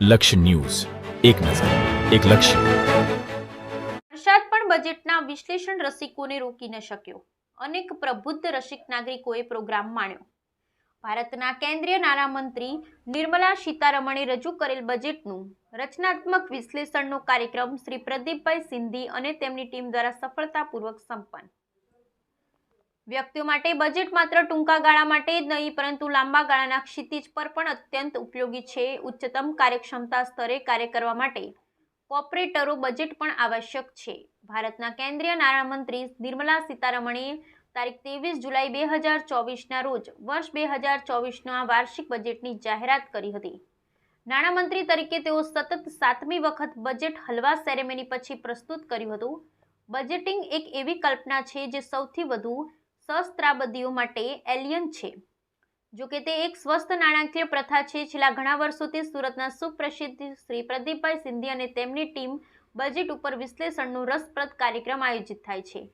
લક્ષ્ય ન્યૂઝ, એક નજર, એક લક્ષ્ય. વરસાદ પણ બજેટના વિશ્લેષણ રસિકોને રોકી ન શક્યો. અનેક પ્રબુદ્ધ રસિક નાગરિકોએ પ્રોગ્રામ માણ્યો. ભારતના કેન્દ્રીય નાણામંત્રી નિર્મલા સીતારમણે રજૂ કરેલ બજેટનું રચનાત્મક વિશ્લેષણનો કાર્યક્રમ શ્રી પ્રદીપભાઈ સિંધી અને તેમની ટીમ દ્વારા સફળતાપૂર્વક સંપન્ન. વ્યક્તિઓ માટે બજેટ માત્ર ટૂંકા ગાળા માટે જ નહીં, પરંતુ લાંબા ગાળાના ક્ષિતિજ પર પણ અત્યંત ઉપયોગી છે. ઉચ્ચતમ કાર્યક્ષમતા સ્તરે કાર્ય કરવા માટે કોર્પોરેટરો બજેટ પણ આવશ્યક છે. ભારતના કેન્દ્રીય નાણામંત્રી નિર્મલા સીતારમણે તારીખ 23 જુલાઈ 2024ના રોજ વર્ષ 2024ના વાર્ષિક બજેટની જાહેરાત કરી હતી. નાણામંત્રી તરીકે તેઓ સતત 7મી વખત બજેટ હલવા સેરેમની પછી પ્રસ્તુત કર્યું હતું. બજેટિંગ એક એવી કલ્પના છે જે સૌથી વધુ સહસ્ત્રાબદીઓ માટે એલિયન છે. જો કે તે એક સ્વસ્થ નાણાકીય પ્રથા છે. છેલ્લા ઘણા વર્ષોથી સુરતના સુપ્રસિદ્ધ શ્રી પ્રદીપભાઈ સિંધી અને તેમની ટીમ બજેટ ઉપર વિશ્લેષણનો રસપ્રદ કાર્યક્રમ આયોજિત થાય છે.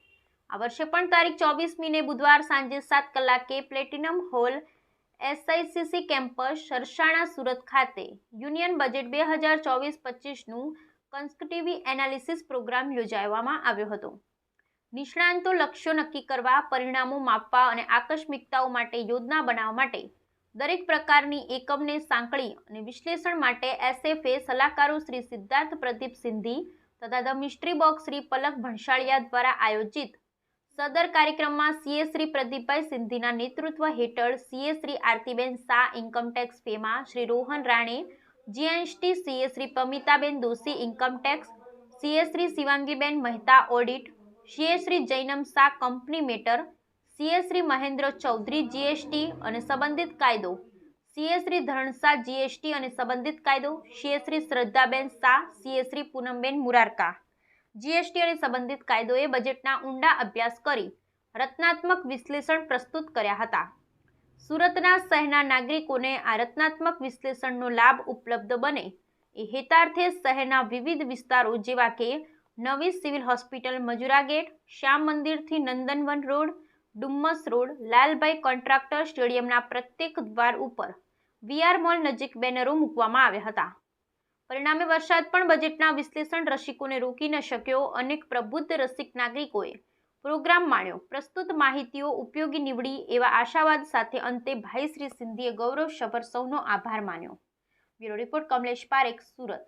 આ વર્ષે પણ તારીખ 24મીને બુધવાર સાંજે 7 કલાકે platinum hall SICC campus Sarsana Surat ખાતે યુનિયન બજેટ 2024-25નું કન્સ્ટ્રક્ટિવ એનાલિસિસ પ્રોગ્રામ યોજવામાં આવ્યો હતો. નિષ્ણાંતો લક્ષ્યો નક્કી કરવા, પરિણામો માપવા અને આકસ્મિકતાઓ માટે યોજના બનાવવા માટે દરેક પ્રકારની એકમને સાંકળી અને વિશ્લેષણ માટે SFA સલાહકારો શ્રી સિદ્ધાર્થ પ્રદીપ સિંધી તથા ધ મિસ્ટ્રી બોક્સ શ્રી પલક ભણસાળિયા દ્વારા આયોજિત સદર કાર્યક્રમમાં CA શ્રી પ્રદીપભાઈ સિંધીના નેતૃત્વ હેઠળ CA Shri Aartiben Shah income tax FEMA, Shri Rohan Rane GST, CA Shri Pamitaben Doshi income tax, CA Shri Shivangiben Mehta audit, CA Shri Jainam Shah company matter, CA Shri Mahendra Chaudhary GST અને સંબંધિત કાયદો, CA શ્રી ધરણશાહ GST અને સંબંધિત કાયદો, CA Shri શ્રદ્ધાબેન Shah, CA Shri Poonamben મુરારકા GST અને સંબંધિત કાયદોએ બજેટના ઊંડા અભ્યાસ કરી રચનાત્મક વિશ્લેષણ પ્રસ્તુત કર્યા હતા. સુરતના શહેરના નાગરિકોને આ રચનાત્મક વિશ્લેષણનો લાભ ઉપલબ્ધ બને એ હેતાર્થે શહેરના વિવિધ વિસ્તારો જેવા કે નવી civil hospital Majura gate, Shyam મંદિરથી Nandanvan road, Dumas road, Lalbhai contractor સ્ટેડિયમના પ્રત્યેક દ્વાર ઉપર VR મોલ નજીક બેનરો મૂકવામાં આવ્યા હતા. પરિણામે વરસાદ પણ બજેટના વિશ્લેષણ રસિકોને રોકી ન શક્યો. અનેક પ્રબુદ્ધ રસિક નાગરિકોએ પ્રોગ્રામ માણ્યો. પ્રસ્તુત માહિતીઓ ઉપયોગી નીવડી એવા આશાવાદ સાથે અંતે ભાઈ શ્રી સિંધીએ ગૌરવસભર સૌનો આભાર માન્યો. Bureau report Kamlesh Parekh, Surat.